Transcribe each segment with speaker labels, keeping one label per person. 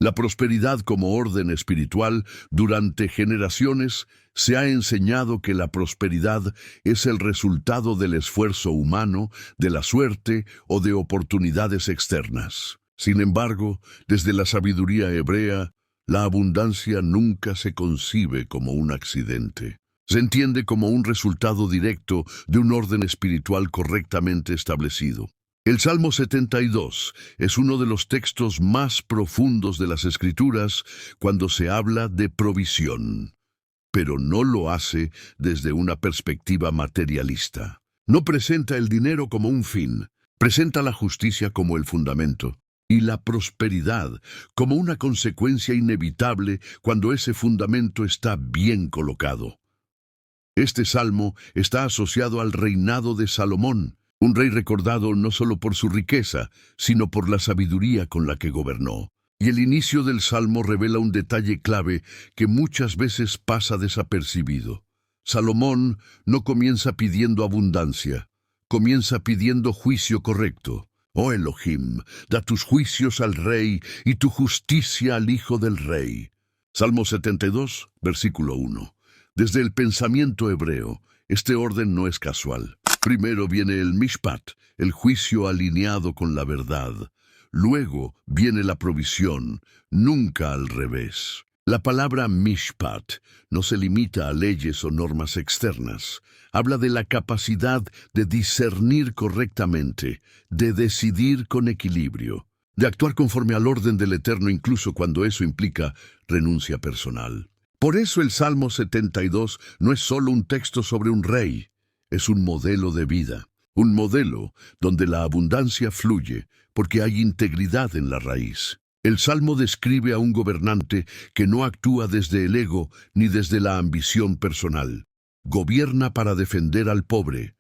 Speaker 1: La prosperidad como orden espiritual durante generaciones se ha enseñado que la prosperidad es el resultado del esfuerzo humano, de la suerte o de oportunidades externas. Sin embargo, desde la sabiduría hebrea, la abundancia nunca se concibe como un accidente. Se entiende como un resultado directo de un orden espiritual correctamente establecido. El Salmo 72 es uno de los textos más profundos de las Escrituras cuando se habla de provisión, pero no lo hace desde una perspectiva materialista. No presenta el dinero como un fin, presenta la justicia como el fundamento y la prosperidad como una consecuencia inevitable cuando ese fundamento está bien colocado. Este salmo está asociado al reinado de Salomón, un rey recordado no solo por su riqueza, sino por la sabiduría con la que gobernó. Y el inicio del salmo revela un detalle clave que muchas veces pasa desapercibido. Salomón no comienza pidiendo abundancia, comienza pidiendo juicio correcto. Oh Elohim, da tus juicios al rey y tu justicia al hijo del rey. Salmo 72, versículo 1. Desde el pensamiento hebreo, este orden no es casual. Primero viene el mishpat, el juicio alineado con la verdad. Luego viene la provisión, nunca al revés. La palabra mishpat no se limita a leyes o normas externas. Habla de la capacidad de discernir correctamente, de decidir con equilibrio, de actuar conforme al orden del Eterno incluso cuando eso implica renuncia personal. Por eso el Salmo 72 no es solo un texto sobre un rey, es un modelo de vida, un modelo donde la abundancia fluye porque hay integridad en la raíz. El Salmo describe a un gobernante que no actúa desde el ego ni desde la ambición personal. Gobierna para defender al pobre,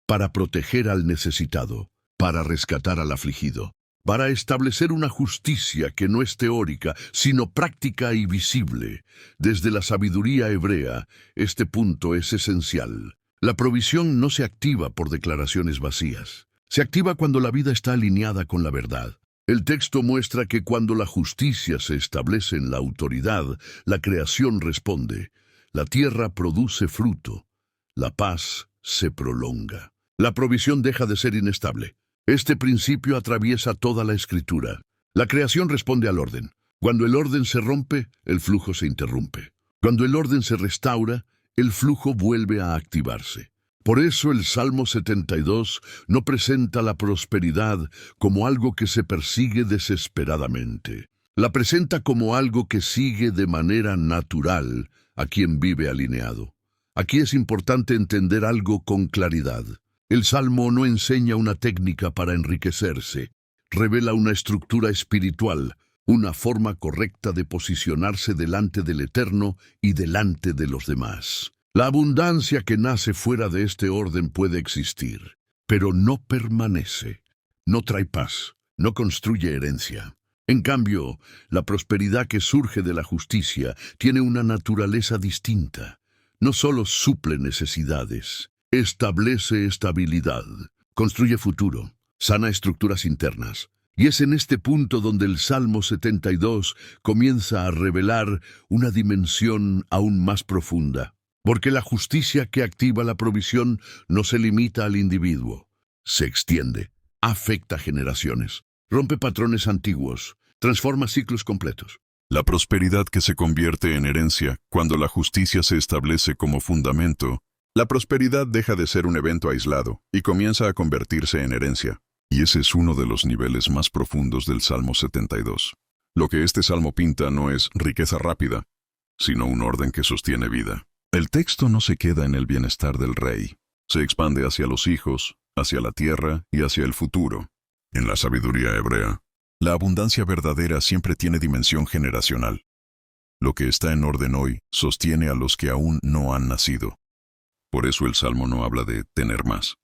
Speaker 1: para proteger al necesitado, para rescatar al afligido, para establecer una justicia que no es teórica, sino práctica y visible. Desde la sabiduría hebrea, este punto es esencial. La provisión no se activa por declaraciones vacías. Se activa cuando la vida está alineada con la verdad. El texto muestra que cuando la justicia se establece en la autoridad, la creación responde. La tierra produce fruto. La paz se prolonga. La provisión deja de ser inestable. Este principio atraviesa toda la Escritura. La creación responde al orden. Cuando el orden se rompe, el flujo se interrumpe. Cuando el orden se restaura, el flujo vuelve a activarse. Por eso el Salmo 72 no presenta la prosperidad como algo que se persigue desesperadamente. La presenta como algo que sigue de manera natural a quien vive alineado. Aquí es importante entender algo con claridad. El Salmo no enseña una técnica para enriquecerse, revela una estructura espiritual, una forma correcta de posicionarse delante del Eterno y delante de los demás. La abundancia que nace fuera de este orden puede existir, pero no permanece, no trae paz, no construye herencia. En cambio, la prosperidad que surge de la justicia tiene una naturaleza distinta. No solo suple necesidades, establece estabilidad, construye futuro, sana estructuras internas. Y es en este punto donde el Salmo 72 comienza a revelar una dimensión aún más profunda. Porque la justicia que activa la provisión no se limita al individuo, se extiende, afecta generaciones, rompe patrones antiguos, transforma ciclos completos.
Speaker 2: La prosperidad que se convierte en herencia cuando la justicia se establece como fundamento. La prosperidad deja de ser un evento aislado y comienza a convertirse en herencia. Y ese es uno de los niveles más profundos del Salmo 72. Lo que este salmo pinta no es riqueza rápida, sino un orden que sostiene vida. El texto no se queda en el bienestar del rey. Se expande hacia los hijos, hacia la tierra y hacia el futuro. En la sabiduría hebrea, la abundancia verdadera siempre tiene dimensión generacional. Lo que está en orden hoy sostiene a los que aún no han nacido. Por eso el Salmo no habla de tener más.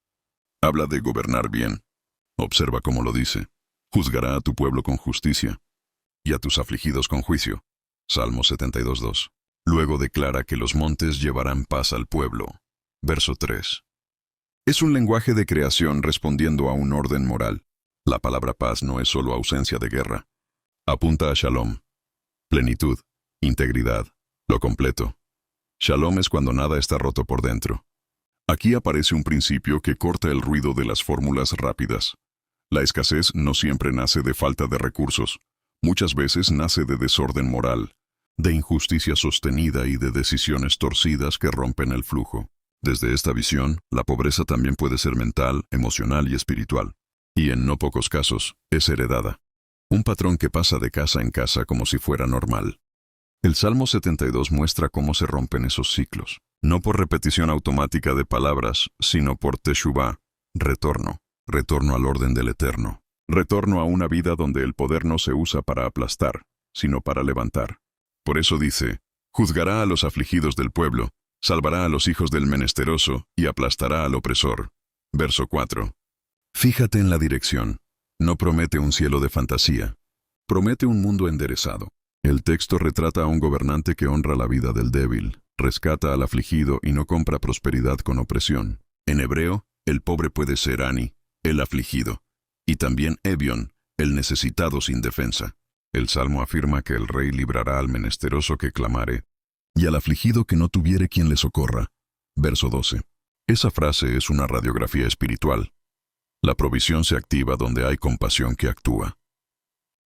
Speaker 2: Habla de gobernar bien. Observa cómo lo dice. Juzgará a tu pueblo con justicia y a tus afligidos con juicio. Salmo 72:2. Luego declara que los montes llevarán paz al pueblo. Verso 3. Es un lenguaje de creación respondiendo a un orden moral. La palabra paz no es solo ausencia de guerra. Apunta a Shalom, plenitud, integridad, lo completo. Shalom es cuando nada está roto por dentro. Aquí aparece un principio que corta el ruido de las fórmulas rápidas. La escasez no siempre nace de falta de recursos. Muchas veces nace de desorden moral, de injusticia sostenida y de decisiones torcidas que rompen el flujo. Desde esta visión, la pobreza también puede ser mental, emocional y espiritual. Y en no pocos casos, es heredada. Un patrón que pasa de casa en casa como si fuera normal. El Salmo 72 muestra cómo se rompen esos ciclos. No por repetición automática de palabras, sino por teshuvá, retorno al orden del Eterno. Retorno a una vida donde el poder no se usa para aplastar, sino para levantar. Por eso dice, juzgará a los afligidos del pueblo, salvará a los hijos del menesteroso y aplastará al opresor. Verso 4. Fíjate en la dirección. No promete un cielo de fantasía. Promete un mundo enderezado. El texto retrata a un gobernante que honra la vida del débil, rescata al afligido y no compra prosperidad con opresión. En hebreo, el pobre puede ser Ani, el afligido, y también Ebión, el necesitado sin defensa. El Salmo afirma que el rey librará al menesteroso que clamare, y al afligido que no tuviere quien le socorra. Verso 12. Esa frase es una radiografía espiritual. La provisión se activa donde hay compasión que actúa.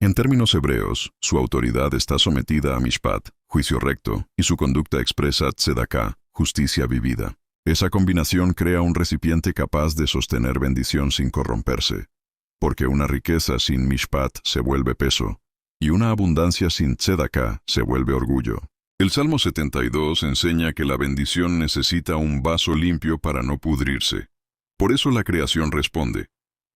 Speaker 2: En términos hebreos, su autoridad está sometida a mishpat, juicio recto, y su conducta expresa tzedaká, justicia vivida. Esa combinación crea un recipiente capaz de sostener bendición sin corromperse, porque una riqueza sin mishpat se vuelve peso, y una abundancia sin tzedaká se vuelve orgullo. El Salmo 72 enseña que la bendición necesita un vaso limpio para no pudrirse. Por eso la creación responde.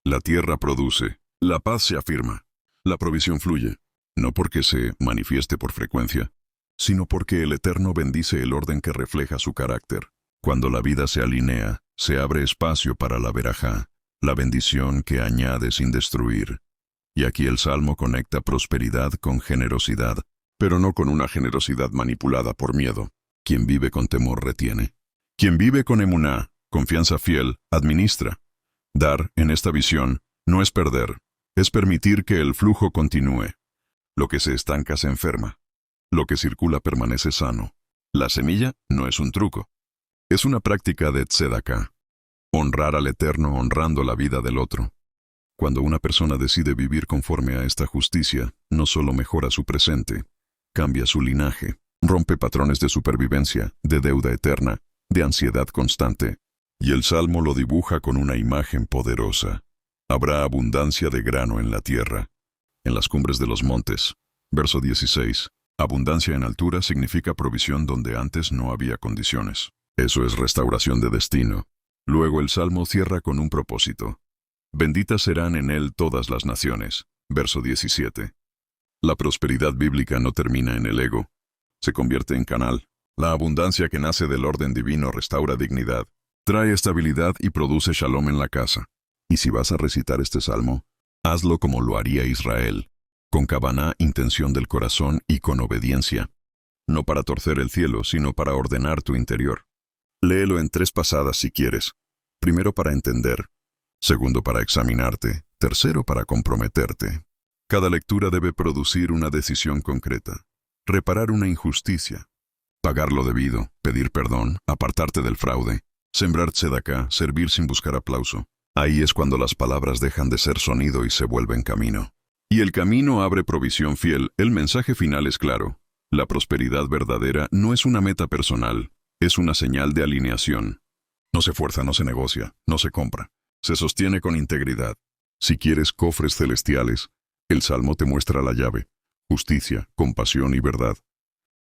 Speaker 2: La tierra produce, la paz se afirma. La provisión fluye, no porque se manifieste por frecuencia, sino porque el Eterno bendice el orden que refleja su carácter. Cuando la vida se alinea, se abre espacio para la verajá, la bendición que añade sin destruir. Y aquí el Salmo conecta prosperidad con generosidad, pero no con una generosidad manipulada por miedo. Quien vive con temor retiene. Quien vive con emuná, confianza fiel, administra. Dar, en esta visión, no es perder. Es permitir que el flujo continúe. Lo que se estanca se enferma. Lo que circula permanece sano. La semilla no es un truco. Es una práctica de tzedaká. Honrar al Eterno honrando la vida del otro. Cuando una persona decide vivir conforme a esta justicia, no solo mejora su presente, cambia su linaje, rompe patrones de supervivencia, de deuda eterna, de ansiedad constante. Y el Salmo lo dibuja con una imagen poderosa. Habrá abundancia de grano en la tierra, en las cumbres de los montes. Verso 16. Abundancia en altura significa provisión donde antes no había condiciones. Eso es restauración de destino. Luego el Salmo cierra con un propósito. Benditas serán en él todas las naciones. Verso 17. La prosperidad bíblica no termina en el ego. Se convierte en canal. La abundancia que nace del orden divino restaura dignidad, trae estabilidad y produce shalom en la casa. Y si vas a recitar este salmo, hazlo como lo haría Israel, con kavaná, intención del corazón y con obediencia. No para torcer el cielo, sino para ordenar tu interior. Léelo en 3 pasadas si quieres. Primero para entender, segundo para examinarte, tercero para comprometerte. Cada lectura debe producir una decisión concreta. Reparar una injusticia, pagar lo debido, pedir perdón, apartarte del fraude, sembrar tzedaká, servir sin buscar aplauso. Ahí es cuando las palabras dejan de ser sonido y se vuelven camino. Y el camino abre provisión fiel. El mensaje final es claro. La prosperidad verdadera no es una meta personal, es una señal de alineación. No se fuerza, no se negocia, no se compra. Se sostiene con integridad. Si quieres cofres celestiales, el Salmo te muestra la llave. Justicia, compasión y verdad.